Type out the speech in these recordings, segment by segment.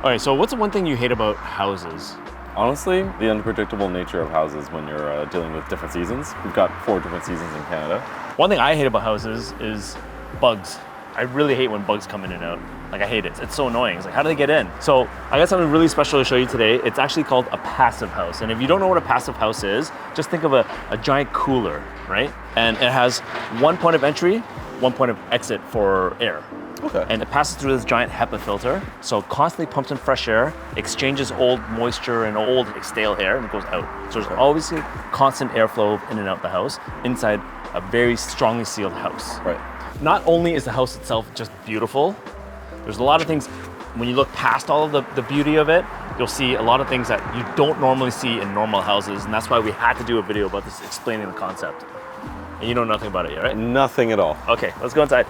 All right, so what's the one thing you hate about houses? Honestly, the unpredictable nature of houses when you're dealing with different seasons. We've got 4 different seasons in Canada. One thing I hate about houses is bugs. I really hate when bugs come in and out. Like, I hate it. It's so annoying. It's like, how do they get in? So I got something really special to show you today. It's actually called a passive house. And if you don't know what a passive house is, just think of a giant cooler, right? And it has one point of entry, one point of exit for air. Okay. And it passes through this giant HEPA filter, so it constantly pumps in fresh air, exchanges old moisture and old stale air, and it goes out. So there's always a constant airflow in and out the house inside a very strongly sealed house. Right. Not only is the house itself just beautiful, there's a lot of things, when you look past all of the beauty of it, you'll see a lot of things that you don't normally see in normal houses, and that's why we had to do a video about this, explaining the concept. And you know nothing about it yet, right? Nothing at all. Okay, let's go inside.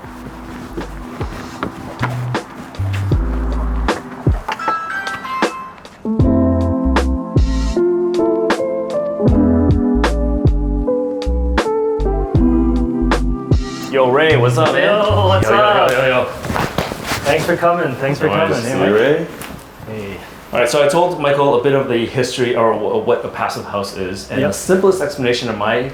Yo, Ray, what's up, man? Yo, what's up? Yo. Thanks for coming. Thanks for coming. See you, Ray. Hey. All right, so I told Michael a bit of the history or what a passive house is, and Yep. the simplest explanation of my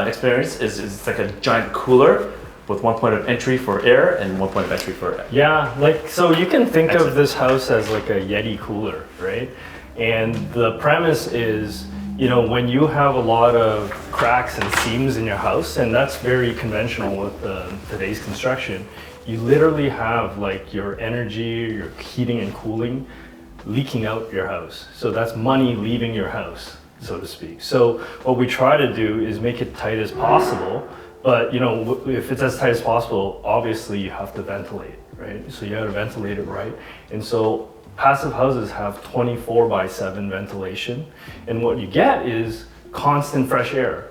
experience is it's like a giant cooler with one point of entry for air and one point of entry for Yeah, like, so you can think Exit. of this house as like a Yeti cooler, right? And the premise is, you know, when you have a lot of cracks and seams in your house, and that's very conventional with today's construction, you literally have like your energy, your heating and cooling leaking out your house. So that's money leaving your house, so to speak. So what we try to do is make it tight as possible, but you know, if it's as tight as possible, obviously you have to ventilate, right? So you have to ventilate it right. And so passive houses have 24/7 ventilation, and what you get is constant fresh air.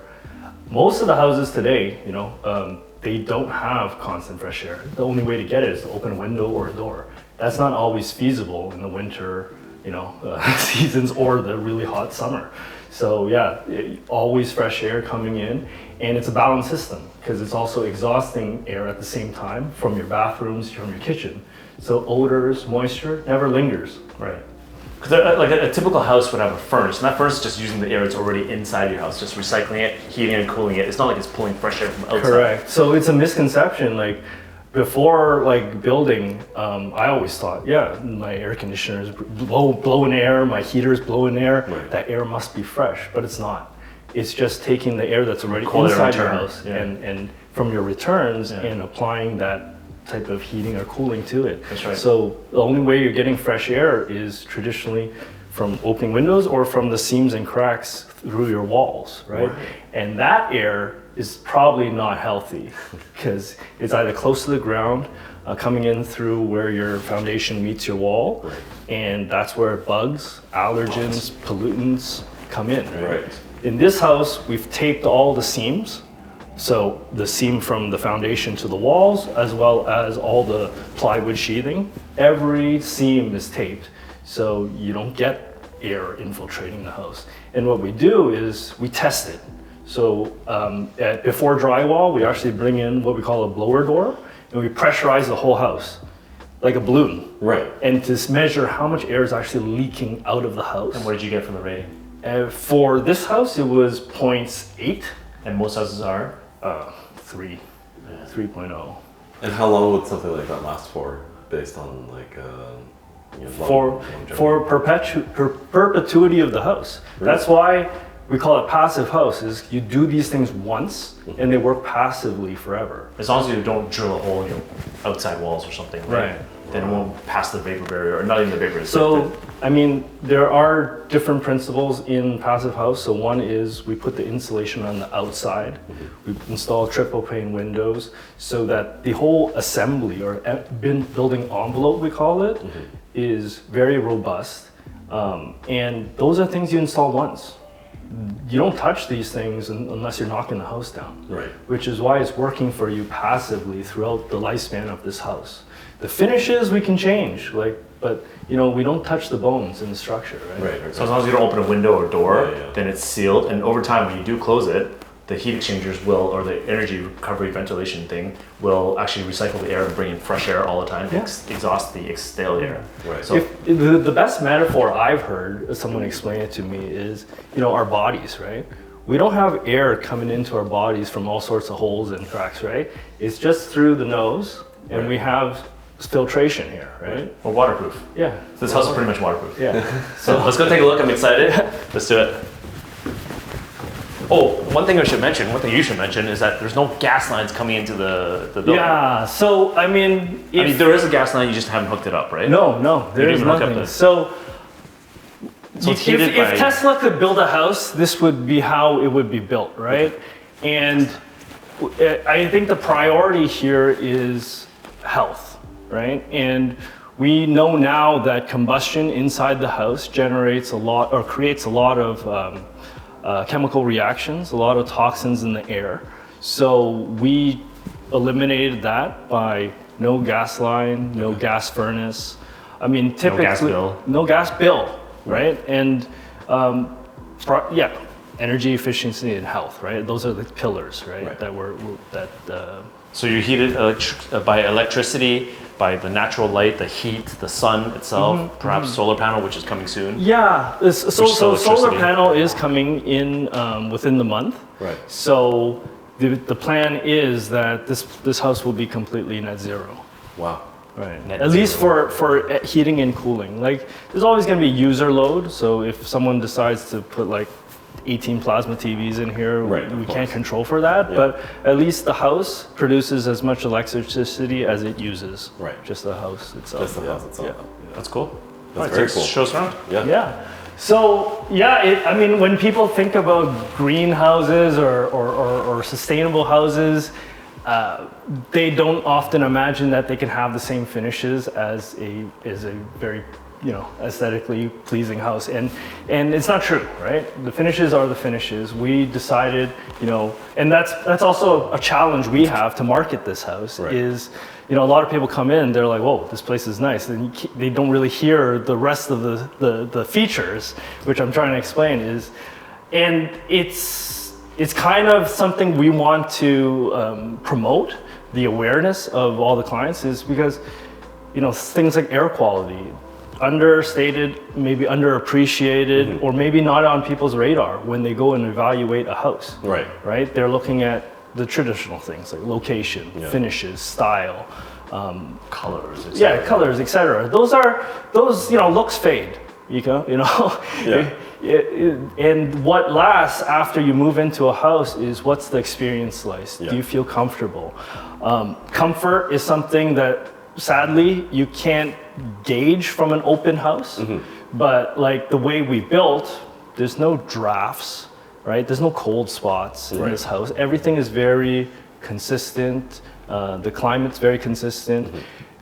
Most of the houses today, you know, they don't have constant fresh air. The only way to get it is to open a window or a door. That's not always feasible in the winter, you know, seasons or the really hot summer. So yeah, always fresh air coming in, and it's a balanced system because it's also exhausting air at the same time from your bathrooms, from your kitchen. So odors, moisture never lingers. right. Because like a typical house would have a furnace, and that furnace is just using the air that's already inside your house, just recycling it, heating and cooling it. It's not like it's pulling fresh air from outside. Correct. So it's a misconception. Like before, like building, I always thought, yeah, my air conditioner is blowing air, my heater is blowing air. Right. That air must be fresh, but it's not. It's just taking the air that's already Cold air inside your return, house yeah. and from your returns Yeah. and applying that type of heating or cooling to it. That's right. So the only way you're getting fresh air is traditionally from opening windows or from the seams and cracks through your walls, right? Right. And that air is probably not healthy because it's either close to the ground, coming in through where your foundation meets your wall, Right. and that's where bugs, allergens, pollutants come in, right? Right. In this house, we've taped all the seams. So the seam from the foundation to the walls, as well as all the plywood sheathing, every seam is taped. So you don't get air infiltrating the house. And what we do is we test it. So before drywall, we actually bring in what we call a blower door, and we pressurize the whole house like a balloon. Right. And to measure how much air is actually leaking out of the house. And what did you get from the rating? For this house, it was 0.8. And most houses are? 3.0. And how long would something like that last for, based on like you know, longevity? For perpetuity of the house. Really? That's why we call it passive house. Is you do these things once and they work passively forever. As long as you don't drill a hole in your outside walls or something, right? Right. Then it won't pass the vapor barrier, or not even the vapor. it's So, like I mean, there are different principles in passive house. So one is we put the insulation on the outside. We install triple pane windows so that the whole assembly or building envelope, we call it, is very robust. And those are things you install once. You don't touch these things unless you're knocking the house down. Right. Which is why it's working for you passively throughout the lifespan of this house. The finishes we can change, but you know, we don't touch the bones in the structure, right? Right. So as long as you don't open a window or door, Yeah. then it's sealed. And over time, when you do close it, the heat exchangers will, or the energy recovery ventilation thing, will actually recycle the air and bring in fresh air all the time, exhaust the stale air. Right. So If the best metaphor I've heard someone explain it to me is, our bodies, right? We don't have air coming into our bodies from all sorts of holes and cracks, right? It's just through the nose, and we have filtration here, right? we're waterproof. Yeah. So this house is pretty much waterproof. Yeah. So let's go take a look. I'm excited. Let's do it. Oh, one thing you should mention is that there's no gas lines coming into the building. Yeah. So I mean, there is a gas line, you just haven't hooked it up, right? no, there is even hook up nothing. the- So it's heated by- if Tesla could build a house, this would be how it would be built, right? And I think the priority here is health, right? And we know now that combustion inside the house generates a lot, or creates a lot of chemical reactions, a lot of toxins in the air. So we eliminated that by no gas line, no gas furnace. I mean, typically no gas bill, right? And energy efficiency and health, right? Those are the pillars, right? So you're heated by electricity, by the natural light, the heat, the sun itself, perhaps solar panel, which is coming soon. Yeah, so solar electricity. panel is coming in within the month. Right. So the plan is that this house will be completely net zero. Wow. Right. Net At least zero. for heating and cooling. Like, there's always going to be user load. So if someone decides to put like 18 plasma TVs in here, Right, we of can't course. control for that. Yeah. But at least the house produces as much electricity as it uses. Right. Just the house itself. Just the house itself. That's cool. That's Alright, very so cool. Show us around. Yeah. Yeah. So I mean, when people think about greenhouses or sustainable houses, they don't often imagine that they can have the same finishes as a very aesthetically pleasing house, and it's not true, right? The finishes are the finishes. We decided, and that's also a challenge we have to market this house. Right. Is a lot of people come in, they're like, whoa, this place is nice, and they don't really hear the rest of the features, which I'm trying to explain and it's kind of something we want to promote, the awareness of all the clients, is because things like air quality, understated, maybe underappreciated, or maybe not on people's radar when they go and evaluate a house. Right. They're looking at the traditional things like location, finishes, style, Colors, etc. colors, etc. Those looks fade. Yeah. And what lasts after you move into a house is, what's the experience like? Yeah. Do you feel comfortable? Comfort is something that sadly you can't gauge from an open house, but like the way we built, there's no drafts, right? There's no cold spots in this house. Everything is very consistent. The climate's very consistent.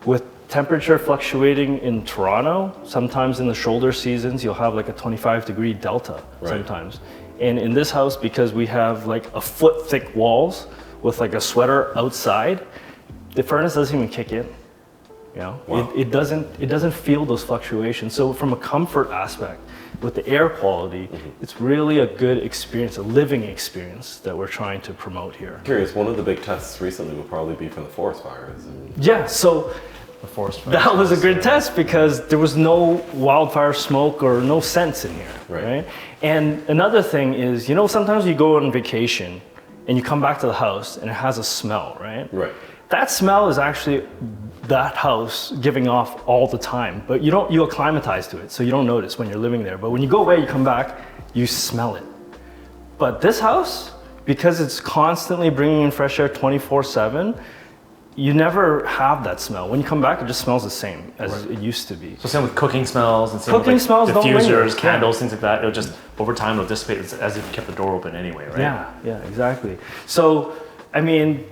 With temperature fluctuating in Toronto, sometimes in the shoulder seasons, you'll have like a 25-degree delta sometimes. And in this house, because we have like a foot thick walls with like a sweater outside, the furnace doesn't even kick in. Wow. It doesn't feel those fluctuations. So from a comfort aspect, with the air quality, it's really a good experience, a living experience that we're trying to promote here. Curious, one of the big tests recently will probably be from the forest fires. Yeah, so The forest fire. that was a good test because there was no wildfire smoke or no scents in here, right? And another thing is, sometimes you go on vacation and you come back to the house and it has a smell, right? Right. That smell is actually that house giving off all the time, but you acclimatize to it, so you don't notice when you're living there. But when you go away, you come back, you smell it. But this house, because it's constantly bringing in fresh air 24/7, you never have that smell. When you come back, it just smells the same as it used to be. So same with cooking smells and same Cooking with smells don't linger. diffusers, candles, things like that. It'll just over time it'll dissipate. It's as if you kept the door open anyway, right? Yeah, exactly. So, I mean,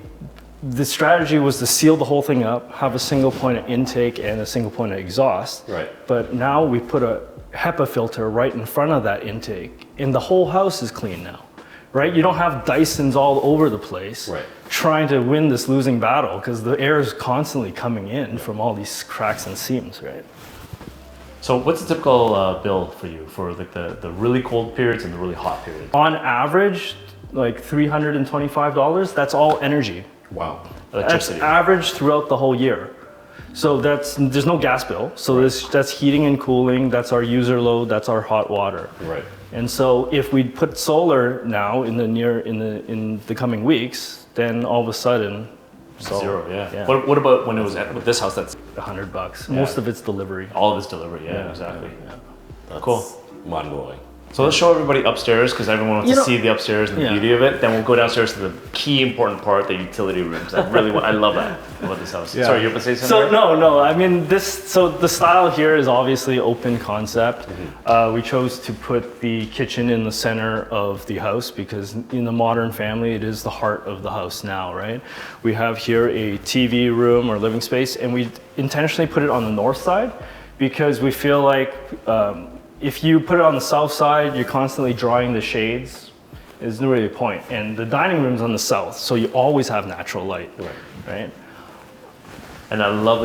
the strategy was to seal the whole thing up, have a single point of intake and a single point of exhaust. Right. But now we put a HEPA filter right in front of that intake, and the whole house is clean now, right? You don't have Dysons all over the place trying to win this losing battle because the air is constantly coming in from all these cracks and seams, right? So what's a typical bill for you for like the really cold periods and the really hot periods? On average, like $325. That's all energy. Wow. That's Electricity. average throughout the whole year. So there's no gas bill. So that's heating and cooling. That's our user load. That's our hot water. Right. And so if we put solar now in the coming weeks, then all of a sudden, Zero, yeah. What about when it was with this house? That's $100. Most of it's delivery. all of it's delivery. Yeah, exactly. That's Cool. mind-blowing. So let's show everybody upstairs because everyone wants to see the upstairs and the Yeah. beauty of it. Then we'll go downstairs to the key important part, the utility rooms. I love that about this house. Sorry, you have to say something? So no, I mean so the style here is obviously open concept. We chose to put the kitchen in the center of the house because in the modern family, it is the heart of the house now, right? We have here a TV room or living space, and we intentionally put it on the north side because we feel like if you put it on the south side, you're constantly drawing the shades. There's no really point. And the dining room's on the south, so you always have natural light, right? And I love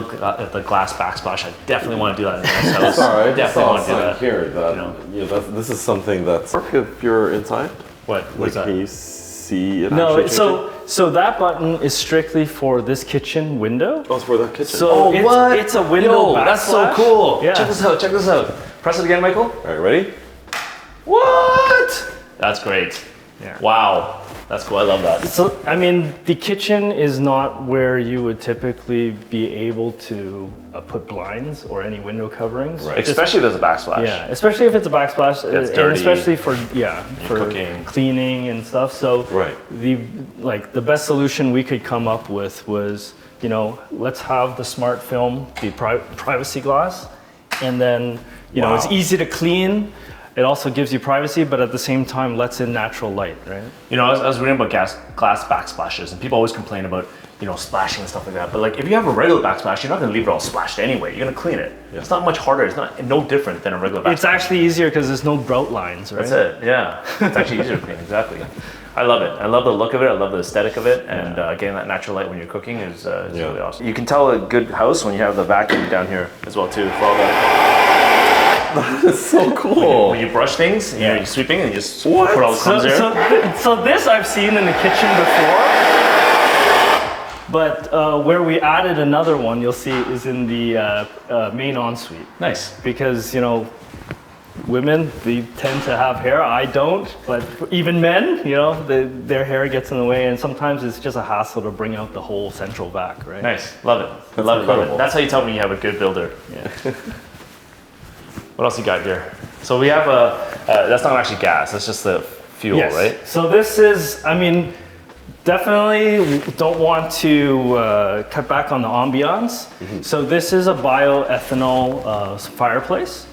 the glass backsplash. I definitely want to do that in this house. Sorry, I Definitely want to do that. here that this is something that's if you're inside. What's that? Can you see it? No, actually so that button is strictly for this kitchen window. Oh, it's for that kitchen. So it's a window backsplash. That's so cool. Yeah. Check this out. Check this out. Press it again, Michael. All right, ready? What? That's great. Yeah. Wow. That's cool. I love that. So, I mean, the kitchen is not where you would typically be able to put blinds or any window coverings. Right. Especially if there's a backsplash. Yeah, especially if it's a backsplash, It's and dirty. especially for cooking. cleaning and stuff. So, Right. the best solution we could come up with was, let's have the smart film, the privacy glass, and then it's easy to clean. It also gives you privacy, but at the same time lets in natural light, right? I was reading about glass backsplashes, and people always complain about, splashing and stuff like that. But like, if you have a regular backsplash, you're not going to leave it all splashed anyway. You're going to clean it. Yeah. It's not much harder. It's no different than a regular backsplash. It's actually easier because there's no grout lines, right? That's it. Yeah, it's actually easier to clean. Exactly. I love it. I love the look of it. I love the aesthetic of it, and getting that natural light when you're cooking is really awesome. You can tell a good house when you have the vacuum down here as well too. For all That's so cool. when you brush things, you're sweeping and you just put all the crumbs there. So this I've seen in the kitchen before, but where we added another one, you'll see, is in the main ensuite. Nice. Because, women, they tend to have hair. I don't, but even men, their hair gets in the way, and sometimes it's just a hassle to bring out the whole central vac, right? Nice. Love it. Love incredible. it. That's how you tell me you have a good builder. Yeah. What else you got here? So we have that's not actually gas. That's just the fuel, Yes. right? So this is, definitely don't want to cut back on the ambiance. So this is a bioethanol fireplace,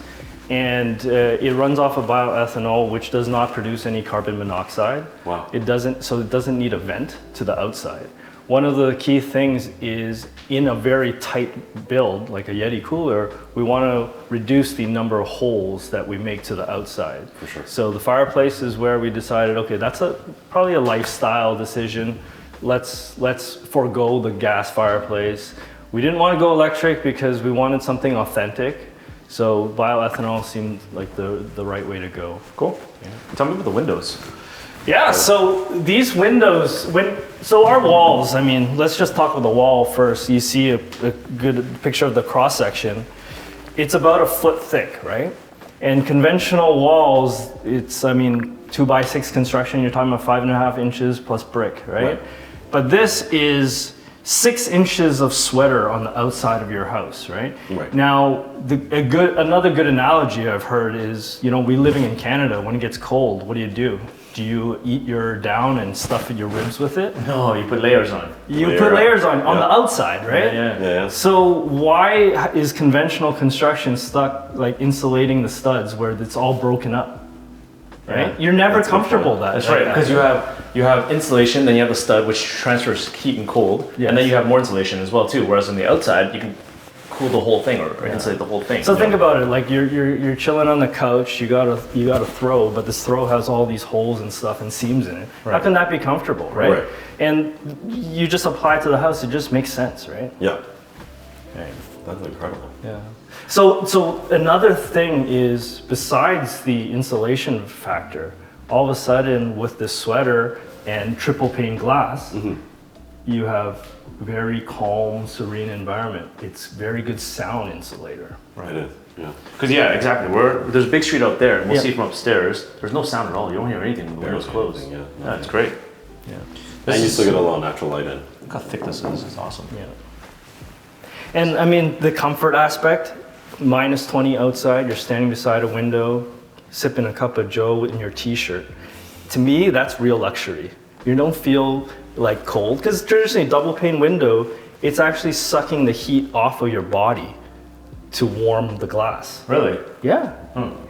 and it runs off of bioethanol, which does not produce any carbon monoxide. Wow. It doesn't need a vent to the outside. One of the key things is in a very tight build, like a Yeti cooler, we want to reduce the number of holes that we make to the outside. For sure. So the fireplace is where we decided, okay, that's probably a lifestyle decision. Let's forego the gas fireplace. We didn't want to go electric because we wanted something authentic. So bioethanol seemed like the right way to go. Cool. Yeah. Tell me about the windows. Yeah, so these windows, so our walls, let's just talk about the wall first. You see a good picture of the cross section. It's about a foot thick, right? And conventional walls, it's, 2x6 construction, you're talking about 5.5 inches plus brick, right? But this is 6 inches of sweater on the outside of your house, right? Right. Now, another good analogy I've heard is, we living in Canada, when it gets cold, what do? Do you eat your down and stuff your ribs with it? No, you put layers on. You put layers on the outside, right? Yeah. So why is conventional construction stuck like insulating the studs where it's all broken up? Right? Yeah. You're never comfortable that. That's right, because you have insulation, then you have the stud which transfers heat and cold, Yes. and then you have more insulation as well too. Whereas on the outside, you can cool the whole thing or insulate the whole thing. So think about it, like you're chilling on the couch, you got a throw, but this throw has all these holes and stuff and seams in it. How Right. can that be comfortable, right? Right. And you just apply it to the house, it just makes sense, right? Yeah. Right. That's incredible. Yeah. So another thing is, besides the insulation factor, all of a sudden with this sweater and triple pane glass, you have very calm, serene environment. It's very good sound insulator. Right. It is. Yeah. Because exactly. There's a big street out there, and we'll see from upstairs. There's no sound at all. You don't hear anything when the windows closed. Yeah, it's great. Yeah. And you still get a lot of natural light in. Look how thick this is. It's awesome. Yeah. And I mean, the comfort aspect, minus 20 outside, you're standing beside a window, sipping a cup of joe in your t-shirt. To me, that's real luxury. You don't feel like cold, because traditionally, double pane window, it's actually sucking the heat off of your body to warm the glass. Really? Yeah.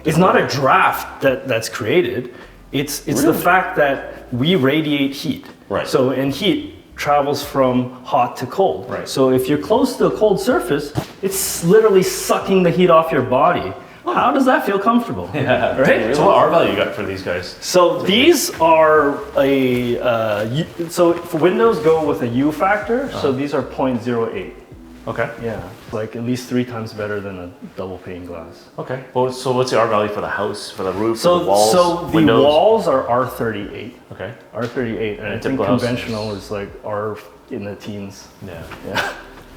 It's not a draft that's created. It's the fact that we radiate heat. Right. So, and heat travels from hot to cold. Right. So if you're close to a cold surface, it's literally sucking the heat off your body. How does that feel comfortable? Yeah. Right? So what R value you got for these guys? So these are so for windows go with a U factor. So these are 0.08. Okay. Yeah, like at least 3 times better than a double pane glass. Okay. Well, so what's the R value for the house, for the roof, So for the walls, so the windows? walls are R38. Okay. R38, and I think typical house conventional is like R in the teens. Yeah. Yeah.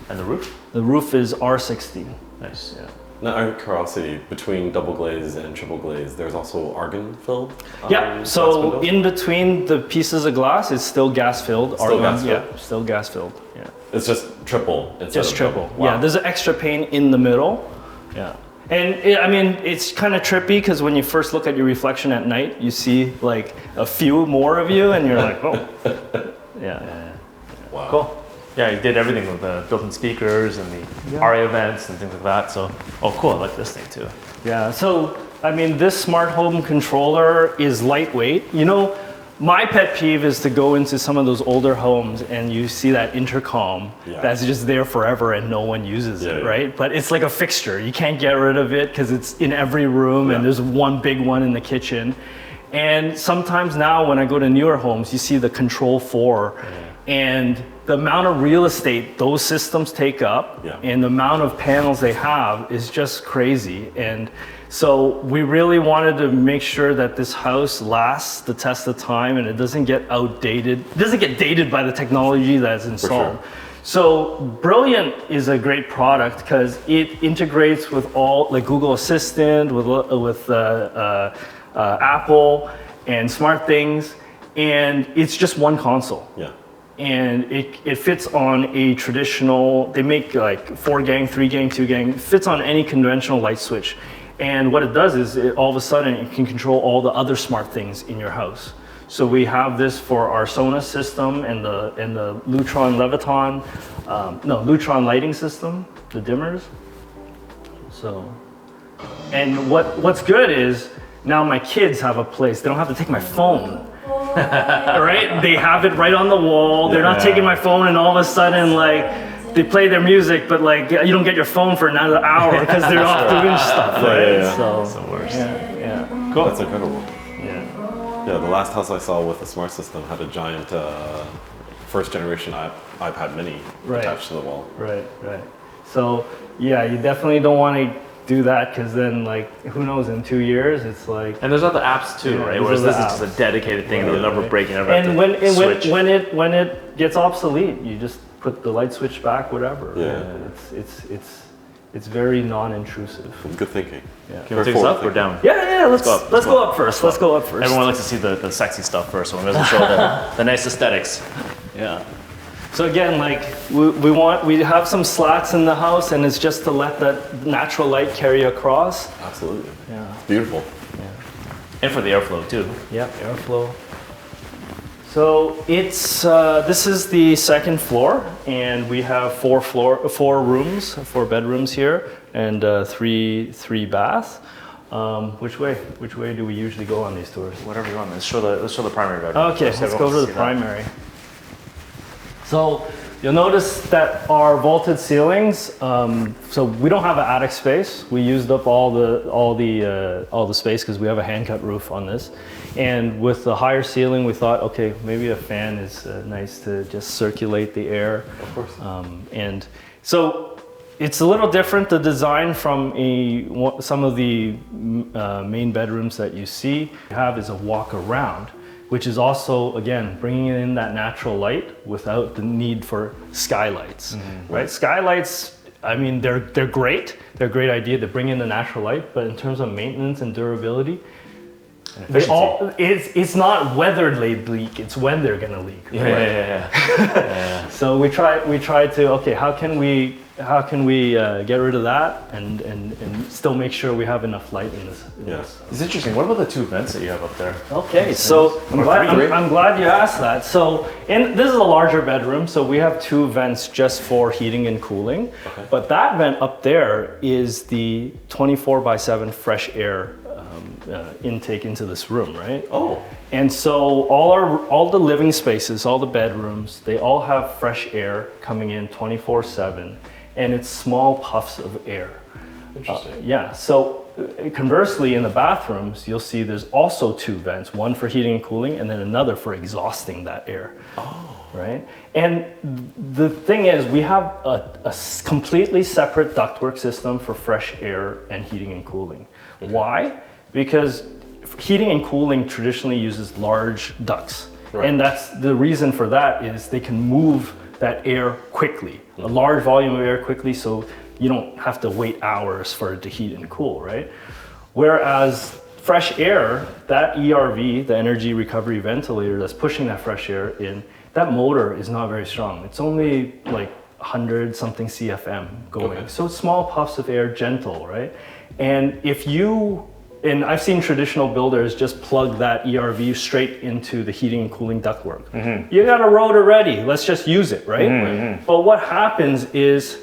And the roof? The roof is R60. Nice. Yeah. Now, out of curiosity, between double glaze and triple glaze, there's also argon filled. Yeah. glass So windows? in between the pieces of glass, it's still gas filled. Still gas filled? Yeah, still gas filled. Yeah. It's just triple instead Just of triple. double. Yeah. Wow. There's an extra pane in the middle. Yeah. And I mean, it's kind of trippy because when you first look at your reflection at night, you see like a few more of you, and you're like, oh. Yeah. Wow. Cool. Yeah, you did everything with the built-in speakers and the ARIA vents and things like that. So, oh, cool. I like this thing too. Yeah, so I mean, this smart home controller is lightweight. You know, my pet peeve is to go into some of those older homes and you see that intercom that's just there forever and no one uses it, right? But it's like a fixture. You can't get rid of it because it's in every room and there's one big one in the kitchen. And sometimes now when I go to newer homes, you see the Control 4 and the amount of real estate those systems take up and the amount of panels they have is just crazy. And so we really wanted to make sure that this house lasts the test of time and it doesn't get outdated. It doesn't get dated by the technology that's installed. So Brilliant is a great product because it integrates with all, like Google Assistant, with Apple and SmartThings, and it's just one console. And it fits on a traditional, they make like 4-gang, 3-gang, 2-gang, it fits on any conventional light switch. And what it does is all of a sudden it can control all the other smart things in your house. So we have this for our Sonos system and the Lutron Leviton, Lutron lighting system, the dimmers. So, and what's good is now my kids have a place. They don't have to take my phone. Right? They have it right on the wall. They're not taking my phone and all of a sudden like they play their music, but like you don't get your phone for another hour because they're off doing stuff, right? So That's the worst. Cool. That's incredible. Yeah. Yeah, the last house I saw with the smart system had a giant first generation iPad mini attached to the wall. Right. So yeah, you definitely don't want to do that because then like who knows, in 2 years it's like. And there's other apps too, right? Whereas this is just a dedicated thing that you'll never break. You never have to switch. when it gets obsolete, you just put the light switch back, whatever. It's very non-intrusive. Good thinking. Can we take this up or down? Yeah. Let's go up first. Let's go up first. Everyone likes to see the sexy stuff first, so we doesn't show the nice aesthetics. Yeah. So again, like we have some slats in the house, and it's just to let that natural light carry across. Absolutely. Yeah. It's beautiful. And for the airflow too. Yep, airflow. So it's this is the second floor, and we have four bedrooms here, and three baths. Which way do we usually go on these tours? Whatever you want. Let's show the primary bedroom. Okay, let's go to the primary. So you'll notice that our vaulted ceilings. So we don't have an attic space. We used up all the space because we have a hand-cut roof on this. And with the higher ceiling, we thought, okay, maybe a fan is nice to just circulate the air. Of course. And so it's a little different, the design from some of the main bedrooms that you see. You have is a walk around, which is also, again, bringing in that natural light without the need for skylights, right? Skylights, I mean, they're great. They're a great idea to bring in the natural light, but in terms of maintenance and durability, it's not whether they leak, it's when they're gonna leak. Yeah. So we try to, okay, how can we get rid of that and still make sure we have enough light in this? It's interesting. What about the 2 vents that you have up there? Okay, so I'm glad you asked that. So this is a larger bedroom, so we have 2 vents just for heating and cooling. Okay. But that vent up there is the 24/7 fresh air intake into this room, right? Oh. And so all the living spaces, all the bedrooms, they all have fresh air coming in 24/7, and it's small puffs of air. Interesting. Yeah, so conversely in the bathrooms, you'll see there's also 2 vents, one for heating and cooling and then another for exhausting that air. Oh. Right? And the thing is, we have a completely separate ductwork system for fresh air and heating and cooling. Okay. Why? Because heating and cooling traditionally uses large ducts. Right. And that's the reason for that is they can move that air quickly, a large volume of air quickly, so you don't have to wait hours for it to heat and cool, right? Whereas fresh air, that ERV, the energy recovery ventilator that's pushing that fresh air in, that motor is not very strong. It's only like 100 something CFM going. Okay. So it's small puffs of air, gentle, right? And and I've seen traditional builders just plug that ERV straight into the heating and cooling ductwork. You got a rotor ready, let's just use it, right? But what happens is,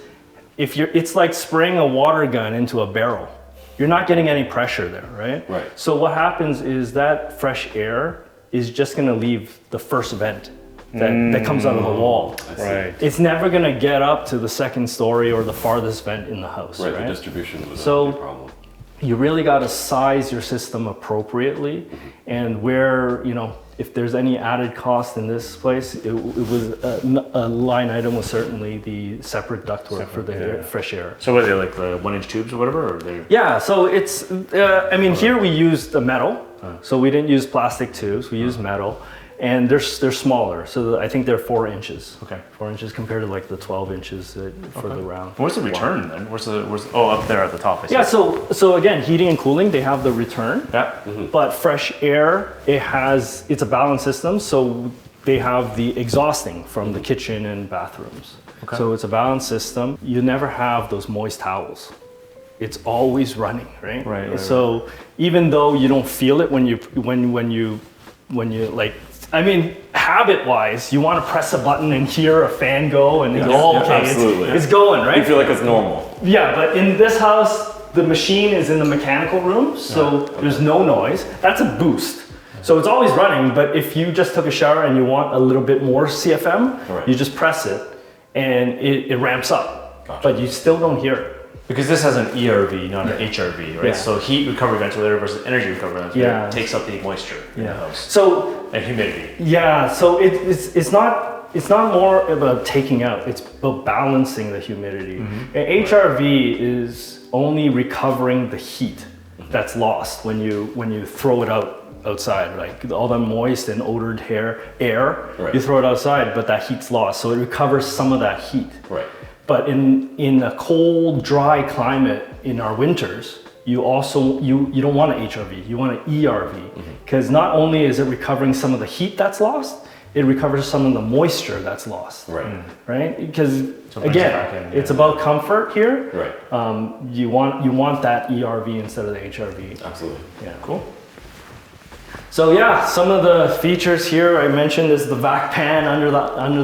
it's like spraying a water gun into a barrel. You're not getting any pressure there, right? Right. So what happens is that fresh air is just gonna leave the first vent that comes out of the wall. Right. It's never gonna get up to the second story or the farthest vent in the house, right? The distribution was a problem. You really got to size your system appropriately, and where, if there's any added cost in this place, it was a line item was certainly the separate ductwork for the fresh air. So were they like the 1-inch tubes or whatever? Or they... Yeah, so it's, here we used the metal, so we didn't use plastic tubes, we used metal. And they're smaller, so I think they're 4 inches. Okay. 4 inches compared to like the 12 inches for the round. Where's the return then? Where's up there at the top? I see. Yeah, so again, heating and cooling, they have the return. Yeah. But fresh air, it's a balanced system, so they have the exhausting from the kitchen and bathrooms. Okay. So it's a balanced system. You never have those moist towels. It's always running, right? Right. So even though you don't feel it when you like, habit-wise, you want to press a button and hear a fan go and it's going, right? You feel like it's normal. Yeah, but in this house, the machine is in the mechanical room, so there's no noise. That's a boost. So it's always running, but if you just took a shower and you want a little bit more CFM, you just press it and it ramps up, but you still don't hear it. Because this has an ERV, not an HRV, right? Yeah. So heat recovery ventilator versus energy recovery ventilator takes up the moisture in the house. And humidity. Yeah, so it's not more about taking out, it's about balancing the humidity. And HRV is only recovering the heat that's lost when you throw it outside, like all the moist and odored air, you throw it outside, but that heat's lost. So it recovers some of that heat. Right. But in a cold, dry climate in our winters, you don't want an HRV, you want an ERV. Because not only is it recovering some of the heat that's lost, it recovers some of the moisture that's lost. Right. Right? Because again, it's about comfort here. Right. You want that ERV instead of the HRV. Absolutely. Yeah. Cool. So yeah, some of the features here I mentioned is the vac pan under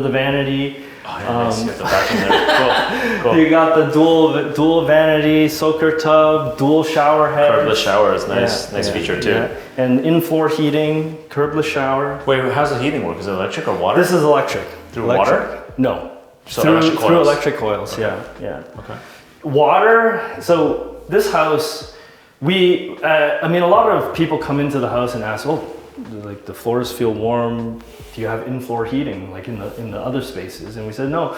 the vanity. Oh, yeah, nice. You got the back in there. Cool. You got the dual vanity, soaker tub, dual shower head. Curbless shower is nice. Nice feature too. Yeah. And in-floor heating, curbless shower. Wait, how's the heating work? Is it electric or water? This is electric. Through water? No. So through electric coils. Okay. Yeah. Okay. Water. So this house, a lot of people come into the house and ask, like the floors feel warm. Do you have in-floor heating like in the other spaces? And we said no.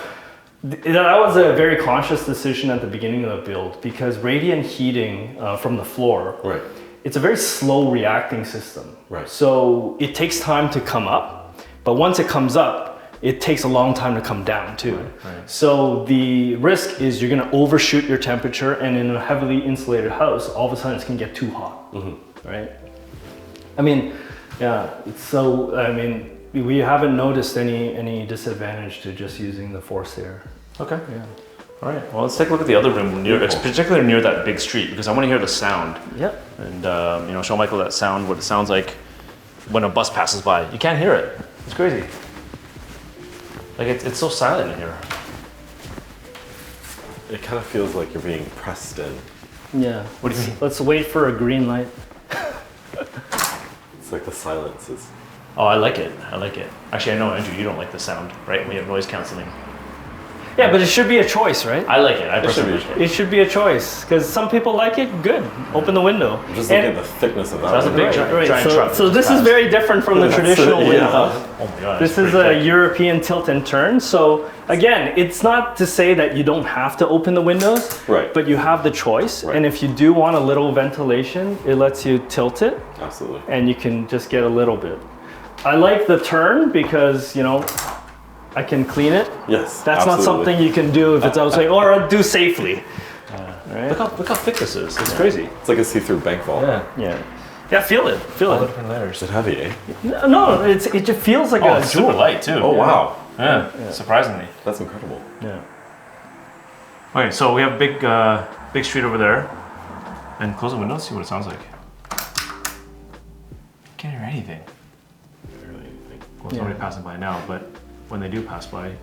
That was a very conscious decision at the beginning of the build because radiant heating from the floor, Right. it's a very slow reacting system. Right. So it takes time to come up, but once it comes up, it takes a long time to come down too. Right. So the risk is you're gonna overshoot your temperature, and in a heavily insulated house, all of a sudden it's gonna get too hot, right? I mean, yeah, we haven't noticed any disadvantage to just using the forced air. Okay. Yeah. All right. Well, let's take a look at the other room, particularly near that big street, because I want to hear the sound. Yep. And show Michael that sound, what it sounds like when a bus passes by. You can't hear it. It's crazy. Like it's so silent in here. It kind of feels like you're being pressed in. Yeah. What do you mean? Let's wait for a green light. It's like the silence is. Oh, I like it. I like it. Actually, I know, Andrew, you don't like the sound, right? We have noise canceling. Yeah, but it should be a choice, right? I like it. I personally should like be. it. It should be a choice because some people like it. Good. Open the window. Just look at the thickness of that. That's a big window. giant truck. So this is very different from the traditional yeah. window. Oh my god. This is a European tilt and turn. So again, it's not to say that you don't have to open the windows, Right. but you have the choice. Right. And if you do want a little ventilation, it lets you tilt it, Absolutely. and you can just get a little bit. I like the turn because I can clean it. Yes. That's not absolutely. something you can do if it's outside, or do safely. Right? Look how thick this is. It's crazy. It's like a see-through bank vault. Yeah, feel it. All the different layers. Is it heavy, eh? No, it just feels like Oh, a it's super light too. Oh, wow. Yeah. Surprisingly. That's incredible. Yeah. Okay, so we have a big street over there, and close the windows. See what it sounds like. Can't hear anything. Well, it's nobody passing by now, but when they do pass by,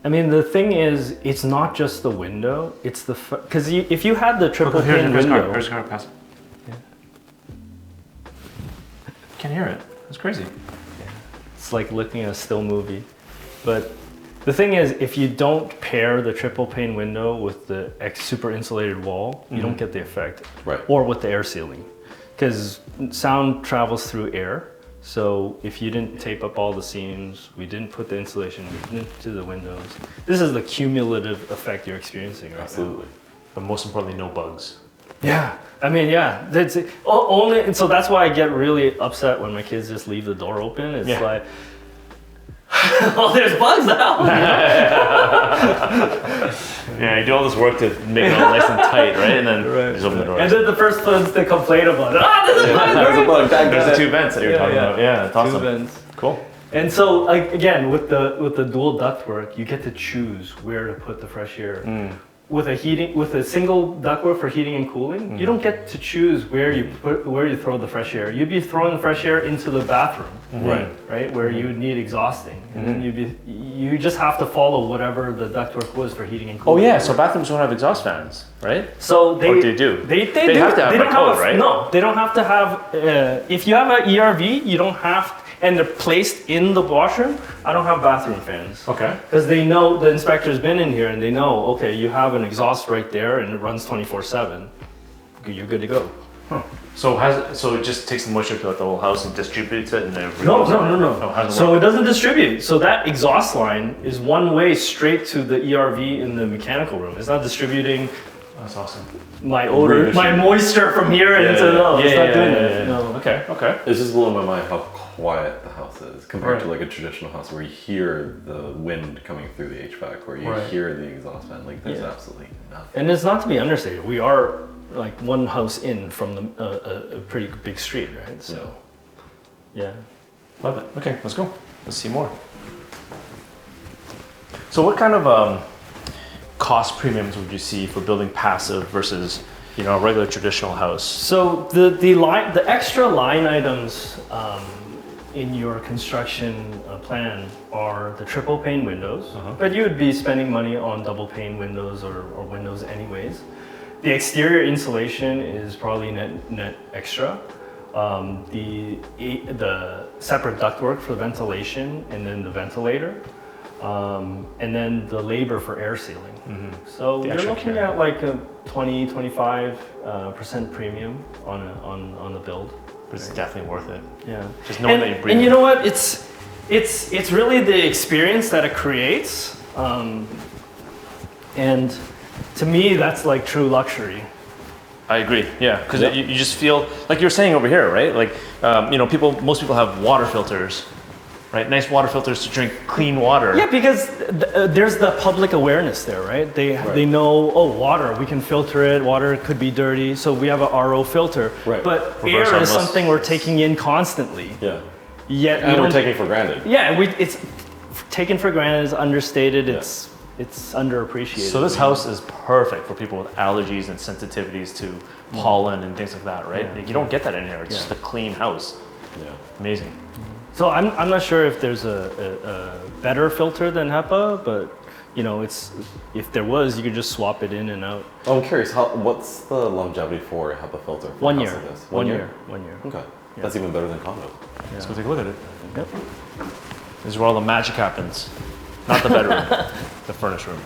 I mean, the thing is, it's not just the window. It's the because if you had the triple pane window, here's a car passing. Yeah. Can't hear it. It's crazy. it's like looking at a still movie. But the thing is, if you don't pair the triple pane window with the super insulated wall, you don't get the effect. Right. Or with the air sealing, because sound travels through air. So if you didn't tape up all the seams, we didn't put the insulation into the windows. This is the cumulative effect you're experiencing right Absolutely. But most importantly, no bugs. now. Yeah, I mean, yeah, that's it. Only, and so that's why I get really upset when my kids just leave the door open. It's like, well, there's bugs now. Yeah, you do all this work to make it all nice and tight, right? And then just open the door. And then the first ones to complain about it. There's a bug. There's a bug. There's the two vents that you're talking about. Yeah, that's awesome. Two vents. Cool. And so, like, again, with the dual ductwork, you get to choose where to put the fresh air. With a single ductwork for heating and cooling, you don't get to choose where you throw the fresh air. You'd be throwing the fresh air into the bathroom, right, where you would need exhausting, and then you just have to follow whatever the ductwork was for heating and Oh cooling. yeah, so bathrooms don't have exhaust fans, right? So they Or they do. They They have to have they by don't code, have right? No, they don't have to have. If you have an ERV, you don't have. And they're placed in the washroom. I don't have bathroom fans. Okay. Because they know, the inspector's been in here and they know, okay, you have an exhaust right there and it runs 24/7. You're good to go. So it just takes the moisture throughout the whole house and distributes it and then No. Oh, how does it So work? it doesn't distribute. So that exhaust line is one way straight to the ERV in the mechanical room. It's not distributing That's awesome. my odor, my moisture from here into it's not doing that. No. Okay. It's just blowing my mind how quiet the house is compared to like a traditional house where you hear the wind coming through the HVAC, where you hear the exhaust fan. Like there's absolutely nothing. And it's not to be understated. We are like one house in from a pretty big street, right? So, yeah. Love it. Okay, let's go. Let's see more. So what kind of cost premiums would you see for building passive versus a regular traditional house? So the extra line items in your construction plan are the triple pane windows, but you would be spending money on double pane windows or windows anyways. The exterior insulation is probably net extra. The separate ductwork for ventilation, and then the ventilator, and then the labor for air sealing. So you're looking at like a 20-25% premium on the build. But it's definitely worth it. Yeah. Just knowing that you breathe. And you know what? It's really the experience that it creates And to me, that's like true luxury. I agree. Yeah, because you just feel like you're saying over here, right? Like, most people have water filters, right? Nice water filters to drink clean water. Yeah, because there's the public awareness there, right? They know, oh, water, we can filter it. Water could be dirty, so we have a RO filter. Right. But Reverse air is osmosis. something we're taking in constantly. Yeah. Yet And we're taking for granted. Yeah, it's taken for granted. It's understated. It's underappreciated. So this house is perfect for people with allergies and sensitivities to pollen and things like that, right? Yeah. Like, you don't get that in here. It's just a clean house. Yeah. Amazing. So I'm not sure if there's a better filter than HEPA, but if there was, you could just swap it in and out. Oh, I'm curious, what's the longevity for a HEPA filter? For 1 a year. house like this? 1 year. 1 year. Okay. That's even better than condos. Let's go take a look at it. Yep. This is where all the magic happens. Not the bedroom, the furnace room.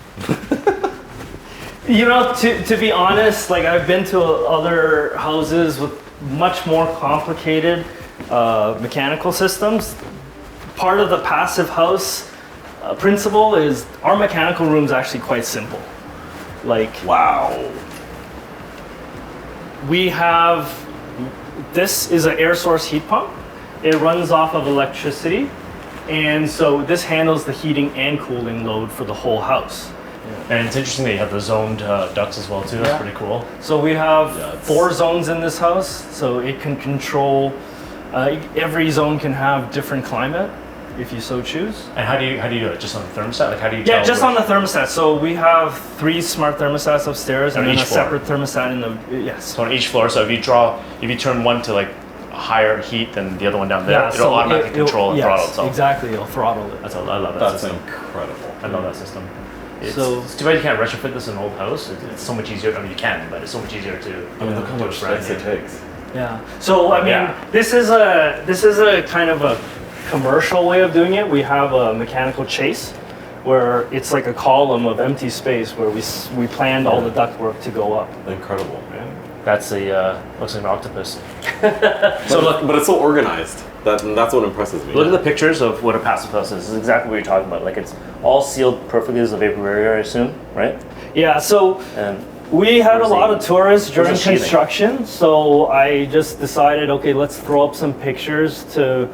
To be honest, like I've been to other houses with much more complicated mechanical systems. Part of the passive house principle is our mechanical room is actually quite simple. Like, Wow. this is an air source heat pump. It runs off of electricity. And so this handles the heating and cooling load for the whole house. And it's interesting that you have the zoned ducts as well too. That's pretty cool. So we have Yeah, 4 zones in this house, so it can control, every zone can have different climate if you so choose. And how do you do it? Just on the thermostat? Like how do you Yeah, tell just on the thermostat. So we have 3 smart thermostats upstairs and On then a each floor? separate thermostat in the, yes. So on each floor, so if you turn one to like a higher heat than the other one down there, Yeah, it'll so automatically control and yes, throttle itself. Exactly, it'll throttle it. I love that That's system. incredible. I love that system. It's too bad you can't retrofit this in an old house. It's so much easier. I mean, you can, but it's so much easier to. I mean, look how much space it takes. Yeah. So I mean, Yeah. this is a kind of a commercial way of doing it. We have a mechanical chase, where it's like a column of empty space where we planned all the ductwork to go up. Incredible. That's looks like an octopus. But it's so organized. That's what impresses me. Look at the pictures of what a passive house is. This is exactly what you're talking about. Like it's all sealed perfectly as a vapor barrier, I assume, right? Yeah. So And we had a Where's lot the- of tourists during where's the sheathing? construction, so I just decided, okay, let's throw up some pictures to.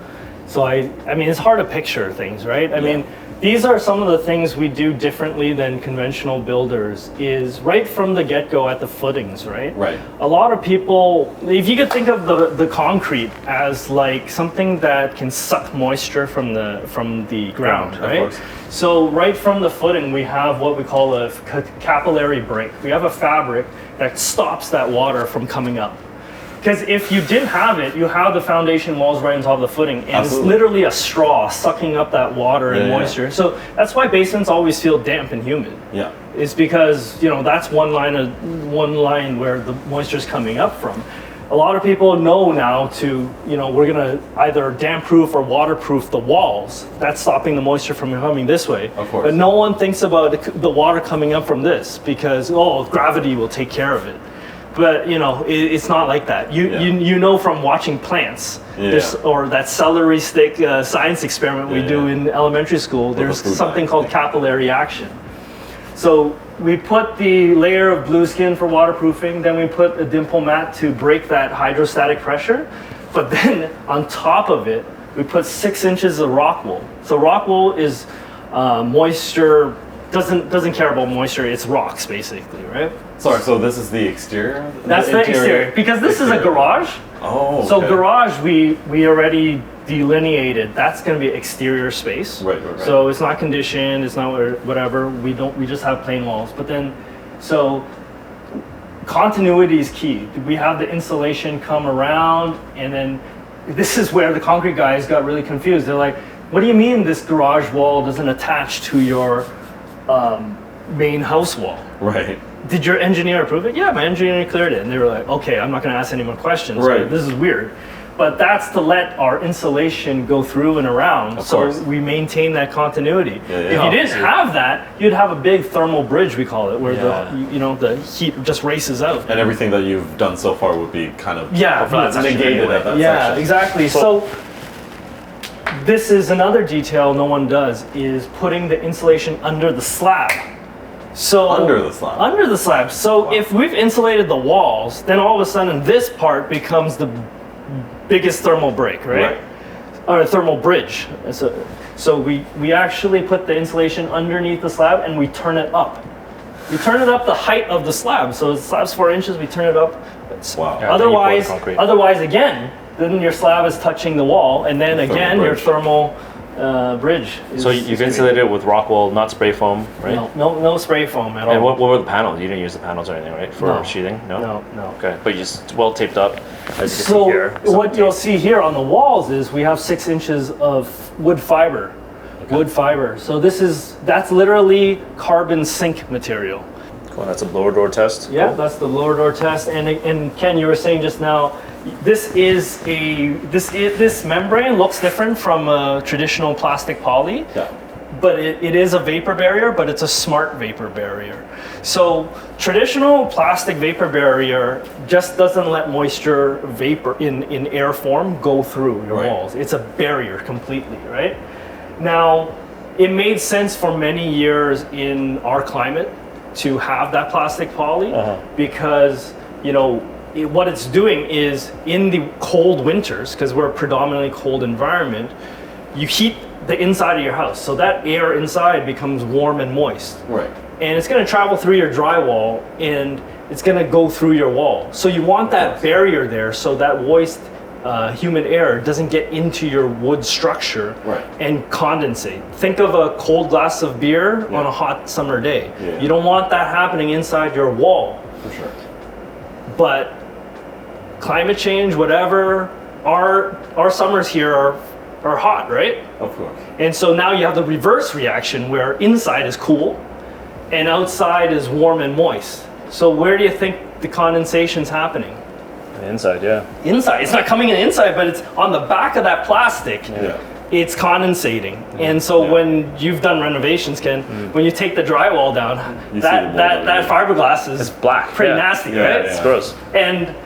So I mean, it's hard to picture things, right? I mean, these are some of the things we do differently than conventional builders. Is right from the get-go at the footings, right? Right. A lot of people, if you could think of the concrete as like something that can suck moisture from the ground, Of right? course. So right from the footing, we have what we call a capillary break. We have a fabric that stops that water from coming up. Because if you didn't have it, you have the foundation walls right on top of the footing, and Absolutely. it's literally a straw sucking up that water and Yeah. moisture. So that's why basements always feel damp and humid. Yeah. Is because that's one line where the moisture's coming up from. A lot of people know now we're gonna either damp proof or waterproof the walls. That's stopping the moisture from coming this way. Of course. But no one thinks about the water coming up from this because gravity will take care of it. But it's not like that. You know from watching plants, or that celery stick science experiment we do in elementary school. There's food something dye. called capillary action. So we put the layer of blue skin for waterproofing, then we put a dimple mat to break that hydrostatic pressure. But then on top of it, we put 6 inches of rock wool. So rock wool is moisture. Doesn't care about moisture. It's rocks basically, right? Sorry, so this is the exterior? That's the exterior. Because this is a garage. Oh, So okay. garage, we already delineated. That's going to be exterior space. Right. So it's not conditioned. It's not whatever. We just have plain walls. But then, so continuity is key. We have the insulation come around, and then this is where the concrete guys got really confused. They're like, "What do you mean this garage wall doesn't attach to your main house wall? Right. Did your engineer approve it?" "Yeah, my engineer cleared it." And they were like, "Okay, I'm not going to ask any more questions. Right. This is weird." But that's to let our insulation go through and around, Of so course. we maintain that continuity. Yeah. If you didn't have that, you'd have a big thermal bridge, we call it, where the heat just races out. And everything that you've done so far would be kind of Yeah, that's actually negated anyway. at that Yeah, section. exactly. So this is another detail no one does, is putting the insulation under the slab. So Under the slab? Under the slab. So if we've insulated the walls, then all of a sudden this part becomes the biggest thermal break, right? Or thermal bridge. So we actually put the insulation underneath the slab and we turn it up. We turn it up the height of the slab. So the slab's 4 inches, we turn it up. Wow. Yeah, then you pour the Otherwise, concrete. again, then your slab is touching the wall, and then again your thermal bridge. So you've insulated it with rock wool, not spray foam, right? No spray foam at all. And what were the panels? You didn't use the panels or anything, right? For No. sheathing? No? No. Okay, but you just well taped up, as you can So see here. what you'll see here on the walls is we have 6 inches of wood fiber. Wood fiber. So that's literally carbon sink material. Cool, that's a blower door test. Yeah, that's the lower door test. And Ken, you were saying just now, this membrane looks different from a traditional plastic poly. Yeah. But it is a vapor barrier, but it's a smart vapor barrier. So traditional plastic vapor barrier just doesn't let moisture vapor in air form go through your walls. It's a barrier completely, right? Now, it made sense for many years in our climate to have that plastic poly because, what it's doing is in the cold winters, because we're a predominantly cold environment, you heat the inside of your house. So that air inside becomes warm and moist. Right. And it's going to travel through your drywall and it's going to go through your wall. So you want that barrier there so that moist, humid air doesn't get into your wood structure and condensate. Think of a cold glass of beer on a hot summer day. Yeah. You don't want that happening inside your wall. For sure. But climate change, whatever, our summers here are hot, right? Of course. And so now you have the reverse reaction where inside is cool and outside is warm and moist. So where do you think the condensation's happening? The inside, yeah. Inside. It's not coming in inside, but it's on the back of that plastic. Yeah. It's condensating. And so when you've done renovations, Ken, when you take the drywall down, that fiberglass is black. pretty nasty, right? It's gross. And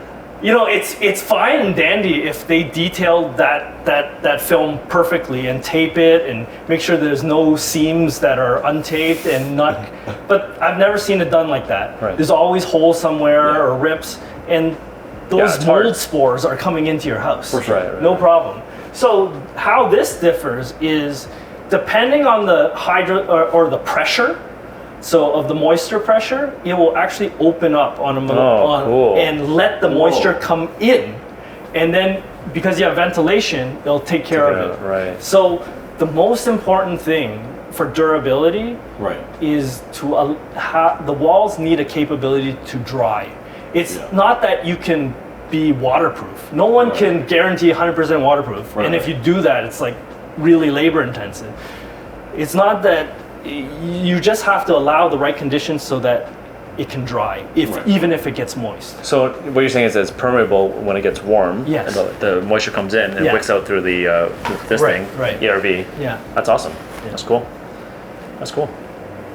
it's fine and dandy if they detail that film perfectly and tape it and make sure there's no seams that are untaped and not. But I've never seen it done like that. Right. There's always holes somewhere or rips, and those mold spores are coming into your house. For sure. No problem. So how this differs is depending on the hydro or the pressure. So of the moisture pressure, it will actually open up cool. and let the moisture come in. And then because you have ventilation, it'll take care of it. Right. So the most important thing for durability is the walls need a capability to dry. It's not that you can be waterproof. No one can guarantee 100% waterproof. And if you do that, it's like really labor intensive. It's not that. You just have to allow the right conditions so that it can dry, even if it gets moist. So what you're saying is that it's permeable when it gets warm. Yes. And the moisture comes in and wicks out through the this thing, ERV. Yeah. That's awesome. Yeah. That's cool. That's cool.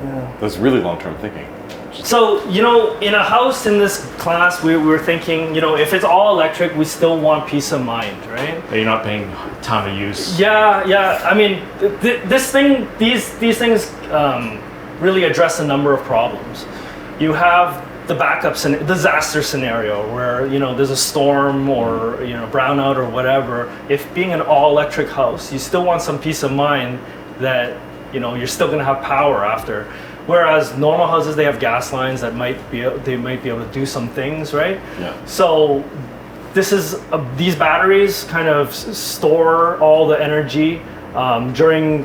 Yeah. That's really long-term thinking. So, in a house in this class, we were thinking, if it's all electric, we still want peace of mind, right? You're not paying time of use. Yeah. I mean, these things really address a number of problems. You have the disaster scenario where, there's a storm or, brownout or whatever. If being an all-electric house, you still want some peace of mind that, you're still going to have power after. Whereas normal houses, they have gas lines that might be able to do some things, right? Yeah. So these batteries kind of store all the energy during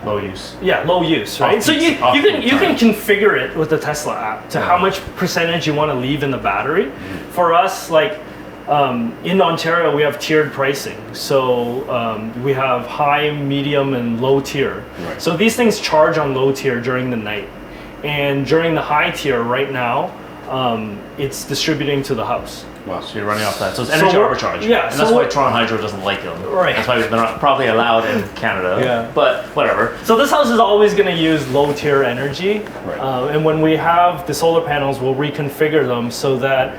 Low use. Yeah, low use, right? So you can configure it with the Tesla app to how much percentage you want to leave in the battery. For us, in Ontario, we have tiered pricing. So we have high, medium, and low tier. Right. So these things charge on low tier during the night. And during the high tier right now, it's distributing to the house. Wow. So you're running off that. So it's energy arbitrage. Yeah. And that's why Toronto Hydro doesn't like them. Right. That's why they're not probably allowed in Canada. Yeah. But whatever. So this house is always going to use low tier energy. Right. And when we have the solar panels, we'll reconfigure them so that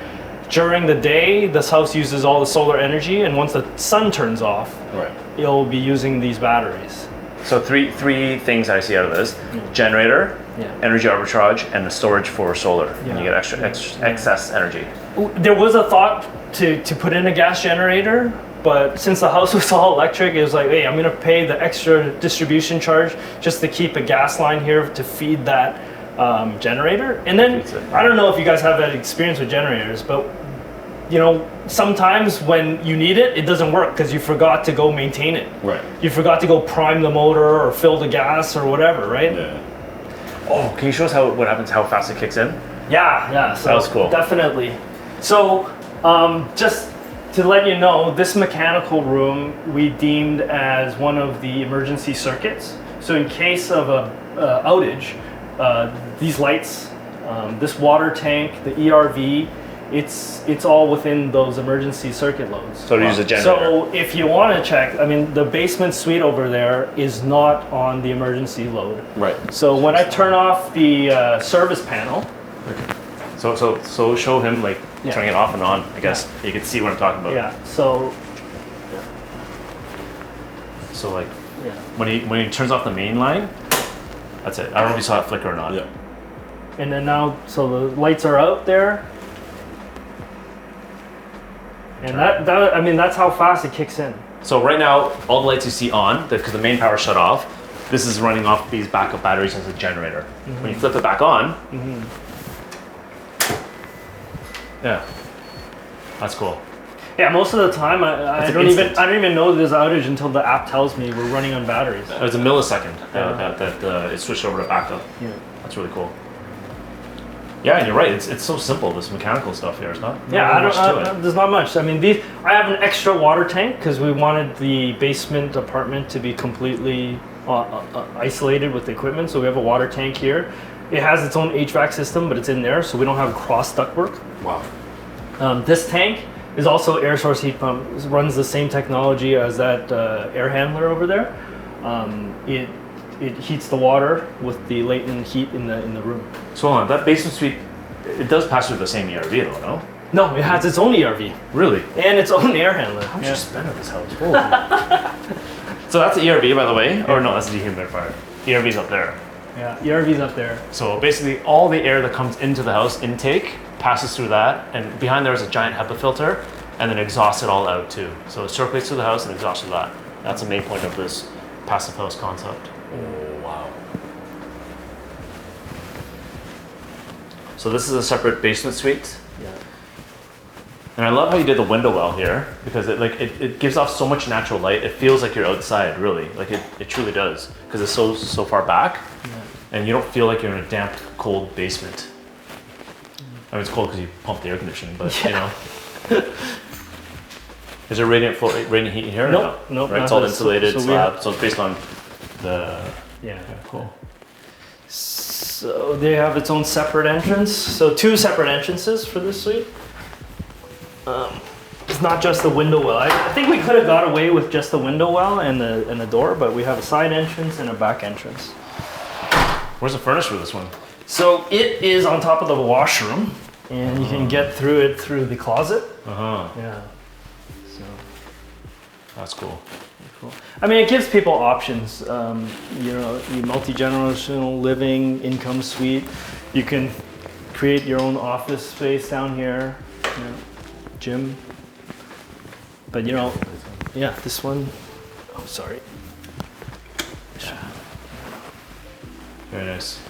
during the day, this house uses all the solar energy, and once the sun turns off, Right. you'll be using these batteries. So three things I see out of this: generator, Yeah. energy arbitrage, and the storage for solar. And Yeah. you get excess energy. There was a thought to put in a gas generator, but since the house was all electric, it was like, hey, I'm gonna pay the extra distribution charge just to keep a gas line here to feed that generator. And then, I don't know if you guys have that experience with generators, but you know, sometimes when you need it, it doesn't work because you forgot to go maintain it. Right. You forgot to go prime the motor or fill the gas or whatever, right? Yeah. Oh, can you show us what happens, how fast it kicks in? Yeah. So That was cool. Definitely. So, just to let you know, this mechanical room we deemed as one of the emergency circuits. So in case of a outage, these lights, this water tank, the ERV, it's all within those emergency circuit loads. So to use a generator. So if you want to check, I mean, the basement suite over there is not on the emergency load. Right. So when I turn off the service panel, So show him like Yeah. turning it off and on. I guess you can see what I'm talking about. yeah, so So like yeah. when he turns off the main line, that's it. I don't know if you saw it flicker or not. Yeah. And then now, so the lights are out there. And that I mean, that's how fast it kicks in. So right now, all the lights you see on, because the main power shut off, this is running off these backup batteries as a generator. When you flip it back on, yeah, that's cool. Yeah, most of the time I an don't instant. even know there's an outage until the app tells me we're running on batteries. It was a millisecond that it switched over to backup. Yeah. That's really cool. Yeah, and you're right. It's so simple. This mechanical stuff here. It's not. Yeah, not much to it. there's not much. I mean, I have an extra water tank because we wanted the basement apartment to be completely isolated with the equipment. So we have a water tank here. It has its own HVAC system, but it's in there, so we don't have cross ductwork. Wow. This tank is also air source heat pump. It runs the same technology as that air handler over there. It heats the water with the latent heat in the room. So hold on, that basement suite, it does pass through the same ERV though, no? No, it has its own ERV Really? and its own air handler. How much you spend on this house? Holy. So that's the ERV, by the way, or no, that's the dehumidifier. ERV's up there. Yeah, ERV's up there. So basically, all the air that comes into the house intake passes through that, and behind there is a giant HEPA filter, and then exhausts it all out too. So it circulates through the house and exhausts through that. That's the main point of this passive house concept. Oh, wow. So this is a separate basement suite. Yeah. And I love how you did the window well here, because it gives off so much natural light. It feels like you're outside, really. Like it truly does, because it's so far back, and you don't feel like you're in a damp, cold basement. I mean, it's cold because you pump the air conditioning, but you know. Is there radiant heat in here? Nope, or no? nope, Right, it's not all this. insulated So we slab, have- so it's based on the. Yeah. Cool. So they have its own separate entrance. So 2 separate entrances for this suite. It's not just the window well. I think we could have got away with just the window well and the door, but we have a side entrance and a back entrance. Where's the furnace for this one? So it is on top of the washroom, and you can get through it through the closet. Yeah. So That's cool. cool. I mean, it gives people options. You know, your multi-generational living income suite. You can create your own office space down here. You know, gym. But you know, yeah, this one. Oh, sorry. Very nice.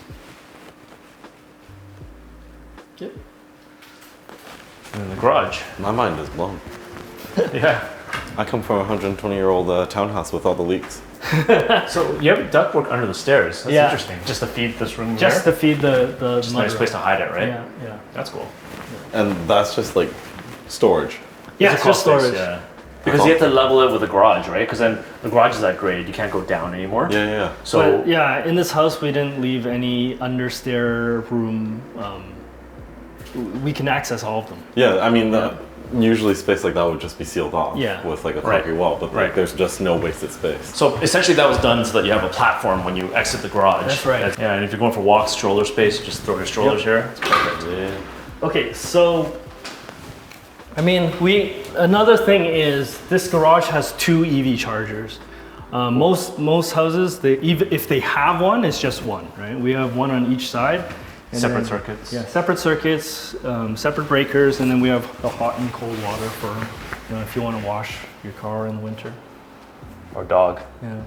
Yep. And then the garage. My mind is blown. Yeah. I come from a 120-year-old townhouse with all the leaks. So you have ductwork under the stairs. That's Yeah. interesting. Just to feed this room Just here? to feed the Just a nice place to hide it, right? Yeah, yeah. That's cool. And that's just like storage. Yeah, It's it's a just crawl space, storage. Yeah. Because you have to level it with the garage, right? Because then the garage is at grade. You can't go down anymore. Yeah. So But yeah, in this house we didn't leave any understair room. We can access all of them. Yeah, I mean, usually space like that would just be sealed off Yeah. with like a Right. concrete wall, but like Right. there's just no wasted space. So essentially that was done so that you have a platform when you exit the garage. That's right. Yeah, and if you're going for walks, stroller space, just throw your strollers Yep. here. It's perfect. Yeah. Okay, so I mean, another thing is this garage has 2 EV chargers. Most houses, if they have one, it's just one, right? We have one on each side. Separate circuits. Yeah, separate circuits, separate breakers, and then we have the hot and cold water for, if you want to wash your car in the winter. Or dog. Yeah.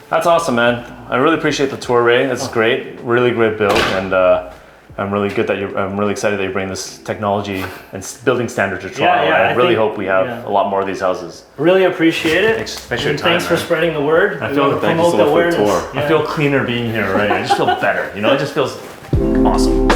That's awesome, man. I really appreciate the tour, Ray. It's great, really great build, and I'm really excited that you bring this technology and building standard to Toronto. I really hope we have a lot more of these houses. Really appreciate it. Thanks for spreading the word. I feel thank you so much for the tour. I feel cleaner being here, right? I just feel better. It just feels awesome.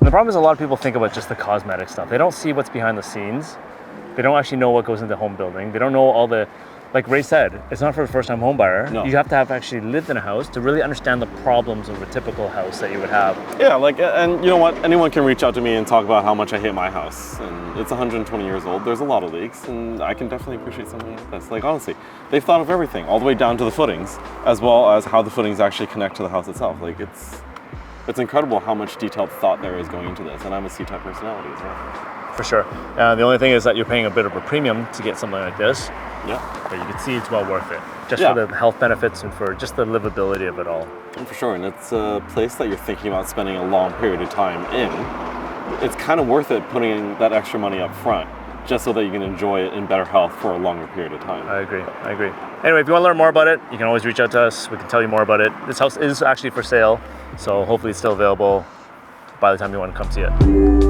The problem is a lot of people think about just the cosmetic stuff. They don't see what's behind the scenes. They don't actually know what goes into home building. They don't know all the, like Ray said, it's not for a first-time home buyer. No. You have to have actually lived in a house to really understand the problems of a typical house that you would have. Yeah, and you know what? Anyone can reach out to me and talk about how much I hate my house. And it's 120 years old. There's a lot of leaks, and I can definitely appreciate something like this. Like, honestly, they've thought of everything, all the way down to the footings, as well as how the footings actually connect to the house itself. Like, it's incredible how much detailed thought there is going into this, and I'm a C-type personality as well. For sure. The only thing is that you're paying a bit of a premium to get something like this. Yeah. But you can see it's well worth it. Just for the health benefits and for just the livability of it all. And for sure, and it's a place that you're thinking about spending a long period of time in. It's kind of worth it putting that extra money up front, just so that you can enjoy it in better health for a longer period of time. I agree. Anyway, if you want to learn more about it, you can always reach out to us. We can tell you more about it. This house is actually for sale, so hopefully it's still available by the time you want to come see it.